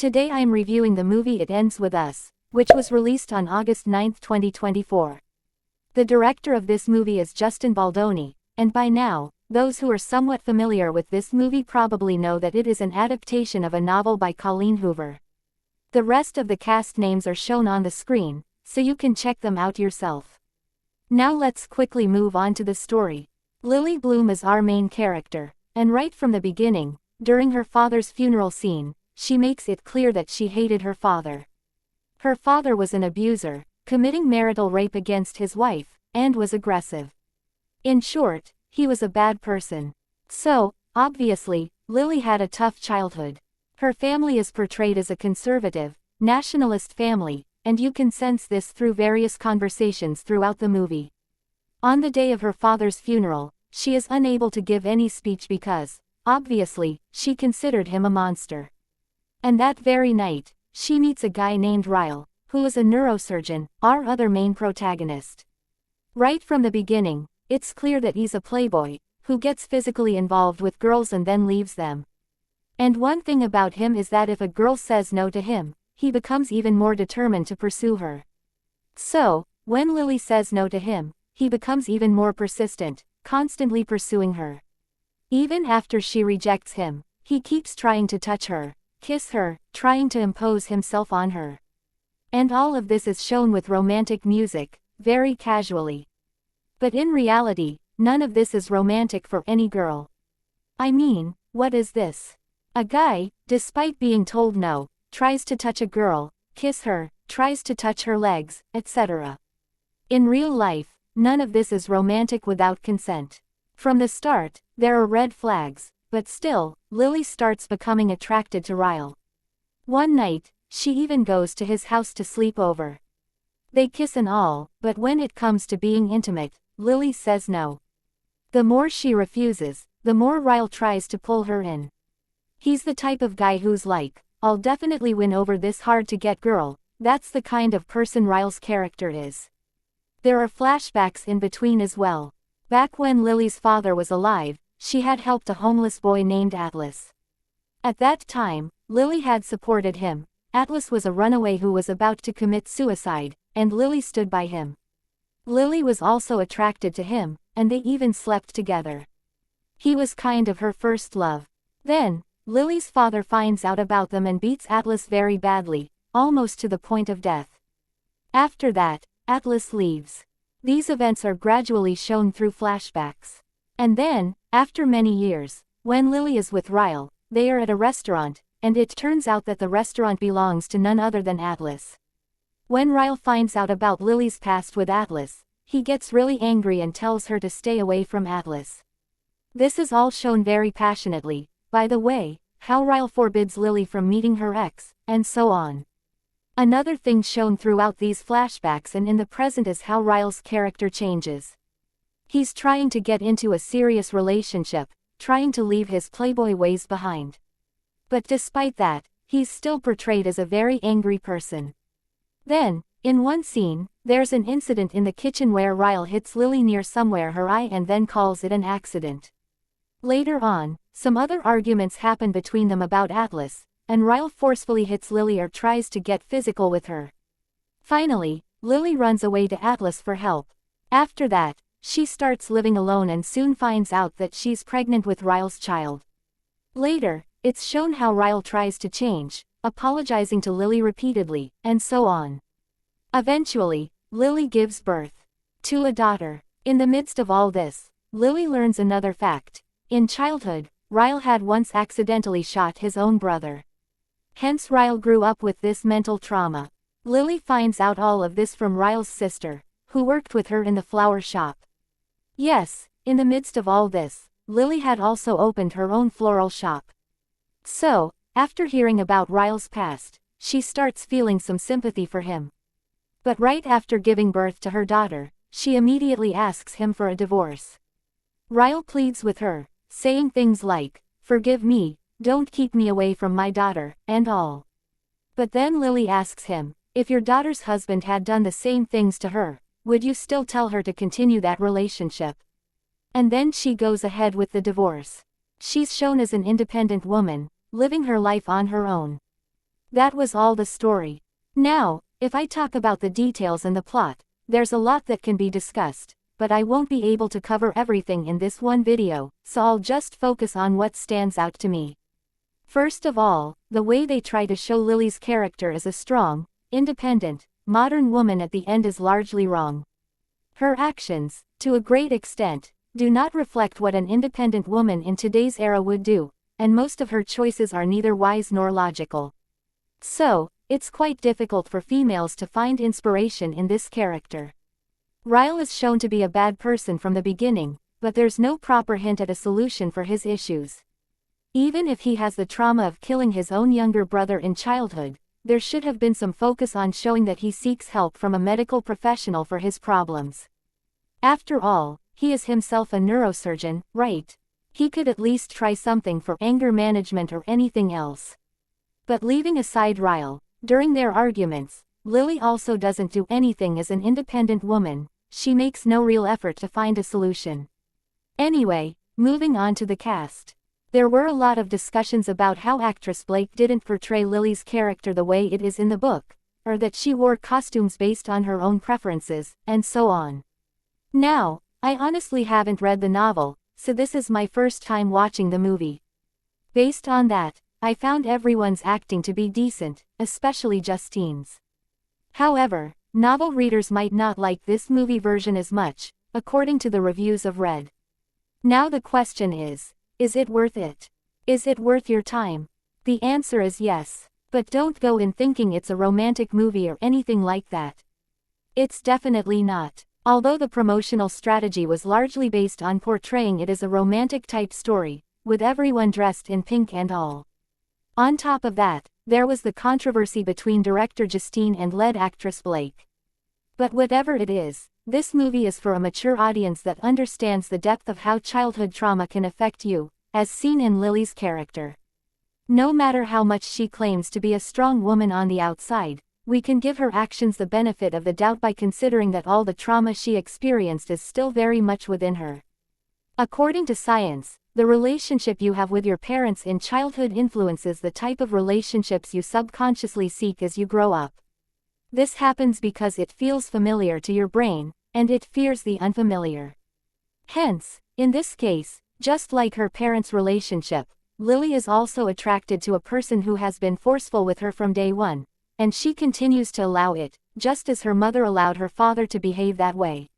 Today I am reviewing the movie It Ends With Us, which was released on August 9, 2024. The director of this movie is Justin Baldoni, and by now, those who are somewhat familiar with this movie probably know that it is an adaptation of a novel by Colleen Hoover. The rest of the cast names are shown on the screen, so you can check them out yourself. Now let's quickly move on to the story. Lily Bloom is our main character, and right from the beginning, during her father's funeral scene, she makes it clear that she hated her father. Her father was an abuser, committing marital rape against his wife, and was aggressive. In short, he was a bad person. So, obviously, Lily had a tough childhood. Her family is portrayed as a conservative, nationalist family, and you can sense this through various conversations throughout the movie. On the day of her father's funeral, she is unable to give any speech because, obviously, she considered him a monster. And that very night, she meets a guy named Ryle, who is a neurosurgeon, our other main protagonist. Right from the beginning, it's clear that he's a playboy, who gets physically involved with girls and then leaves them. And one thing about him is that if a girl says no to him, he becomes even more determined to pursue her. So, when Lily says no to him, he becomes even more persistent, constantly pursuing her. Even after she rejects him, he keeps trying to touch her, kiss her, trying to impose himself on her. And all of this is shown with romantic music, very casually. But in reality, none of this is romantic for any girl. I mean, what is this? A guy, despite being told no, tries to touch a girl, kiss her, tries to touch her legs, etc. In real life, none of this is romantic without consent. From the start, there are red flags, but still, Lily starts becoming attracted to Ryle. One night, she even goes to his house to sleep over. They kiss and all, but when it comes to being intimate, Lily says no. The more she refuses, the more Ryle tries to pull her in. He's the type of guy who's like, I'll definitely win over this hard-to-get girl. That's the kind of person Ryle's character is. There are flashbacks in between as well. Back when Lily's father was alive, she had helped a homeless boy named Atlas. At that time, Lily had supported him. Atlas was a runaway who was about to commit suicide, and Lily stood by him. Lily was also attracted to him, and they even slept together. He was kind of her first love. Then, Lily's father finds out about them and beats Atlas very badly, almost to the point of death. After that, Atlas leaves. These events are gradually shown through flashbacks. And then, after many years, when Lily is with Ryle, they are at a restaurant, and it turns out that the restaurant belongs to none other than Atlas. When Ryle finds out about Lily's past with Atlas, he gets really angry and tells her to stay away from Atlas. This is all shown very passionately, by the way, how Ryle forbids Lily from meeting her ex, and so on. Another thing shown throughout these flashbacks and in the present is how Ryle's character changes. He's trying to get into a serious relationship, trying to leave his playboy ways behind. But despite that, he's still portrayed as a very angry person. Then, in one scene, there's an incident in the kitchen where Ryle hits Lily near somewhere her eye and then calls it an accident. Later on, some other arguments happen between them about Atlas, and Ryle forcefully hits Lily or tries to get physical with her. Finally, Lily runs away to Atlas for help. After that, she starts living alone and soon finds out that she's pregnant with Ryle's child. Later, it's shown how Ryle tries to change, apologizing to Lily repeatedly, and so on. Eventually, Lily gives birth to a daughter. In the midst of all this, Lily learns another fact. In childhood, Ryle had once accidentally shot his own brother. Hence Ryle grew up with this mental trauma. Lily finds out all of this from Ryle's sister, who worked with her in the flower shop. Yes, in the midst of all this, Lily had also opened her own floral shop. So, after hearing about Ryle's past, she starts feeling some sympathy for him. But right after giving birth to her daughter, she immediately asks him for a divorce. Ryle pleads with her, saying things like, "Forgive me, don't keep me away from my daughter," and all. But then Lily asks him, if your daughter's husband had done the same things to her, would you still tell her to continue that relationship? And then she goes ahead with the divorce. She's shown as an independent woman, living her life on her own. That was all the story. Now, if I talk about the details and the plot, there's a lot that can be discussed, but I won't be able to cover everything in this one video, so I'll just focus on what stands out to me. First of all, the way they try to show Lily's character as a strong, independent, modern woman at the end is largely wrong. Her actions, to a great extent, do not reflect what an independent woman in today's era would do, and most of her choices are neither wise nor logical. So, it's quite difficult for females to find inspiration in this character. Ryle is shown to be a bad person from the beginning, but there's no proper hint at a solution for his issues. Even if he has the trauma of killing his own younger brother in childhood, there should have been some focus on showing that he seeks help from a medical professional for his problems. After all, he is himself a neurosurgeon, right? He could at least try something for anger management or anything else. But leaving aside Ryle, during their arguments, Lily also doesn't do anything as an independent woman. She makes no real effort to find a solution. Anyway, moving on to the cast. There were a lot of discussions about how actress Blake didn't portray Lily's character the way it is in the book, or that she wore costumes based on her own preferences, and so on. Now, I honestly haven't read the novel, so this is my first time watching the movie. Based on that, I found everyone's acting to be decent, especially Justine's. However, novel readers might not like this movie version as much, according to the reviews I've read. Now the question is it worth it? Is it worth your time? The answer is yes, but don't go in thinking it's a romantic movie or anything like that. It's definitely not, although the promotional strategy was largely based on portraying it as a romantic-type story, with everyone dressed in pink and all. On top of that, there was the controversy between director Justine and lead actress Blake. But whatever it is, this movie is for a mature audience that understands the depth of how childhood trauma can affect you, as seen in Lily's character. No matter how much she claims to be a strong woman on the outside, we can give her actions the benefit of the doubt by considering that all the trauma she experienced is still very much within her. According to science, the relationship you have with your parents in childhood influences the type of relationships you subconsciously seek as you grow up. This happens because it feels familiar to your brain, and it fears the unfamiliar. Hence, in this case, just like her parents' relationship, Lily is also attracted to a person who has been forceful with her from day one, and she continues to allow it, just as her mother allowed her father to behave that way.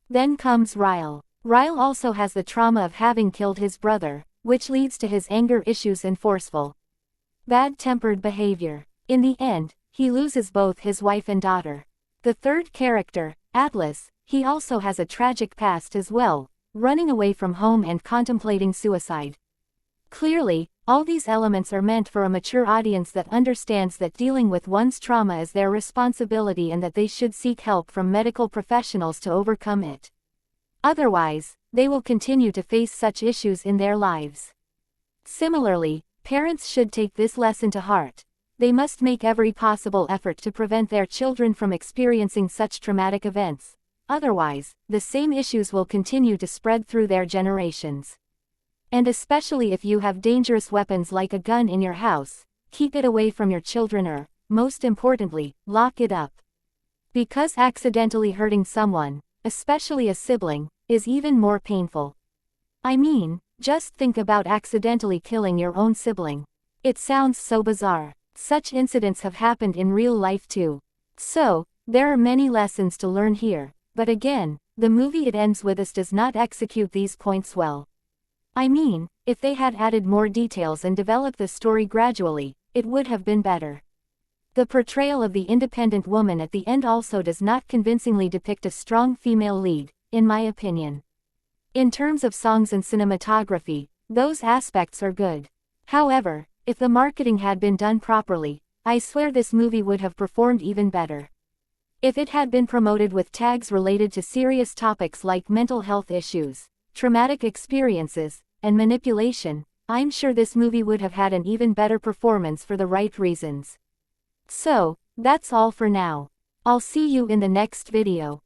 Then comes Ryle. Ryle also has the trauma of having killed his brother, which leads to his anger issues and forceful, bad-tempered behavior. In the end, he loses both his wife and daughter. The third character, Atlas, he also has a tragic past as well, running away from home and contemplating suicide. Clearly, all these elements are meant for a mature audience that understands that dealing with one's trauma is their responsibility and that they should seek help from medical professionals to overcome it. Otherwise, they will continue to face such issues in their lives. Similarly, parents should take this lesson to heart. They must make every possible effort to prevent their children from experiencing such traumatic events. Otherwise, the same issues will continue to spread through their generations. And especially if you have dangerous weapons like a gun in your house, keep it away from your children or, most importantly, lock it up. Because accidentally hurting someone, especially a sibling, is even more painful. I mean, just think about accidentally killing your own sibling. It sounds so bizarre. Such incidents have happened in real life too. So, there are many lessons to learn here, but again, the movie It Ends With Us does not execute these points well. I mean, if they had added more details and developed the story gradually, it would have been better. The portrayal of the independent woman at the end also does not convincingly depict a strong female lead, in my opinion. In terms of songs and cinematography, those aspects are good. However, if the marketing had been done properly, I swear this movie would have performed even better. If it had been promoted with tags related to serious topics like mental health issues, traumatic experiences, and manipulation, I'm sure this movie would have had an even better performance for the right reasons. So, that's all for now. I'll see you in the next video.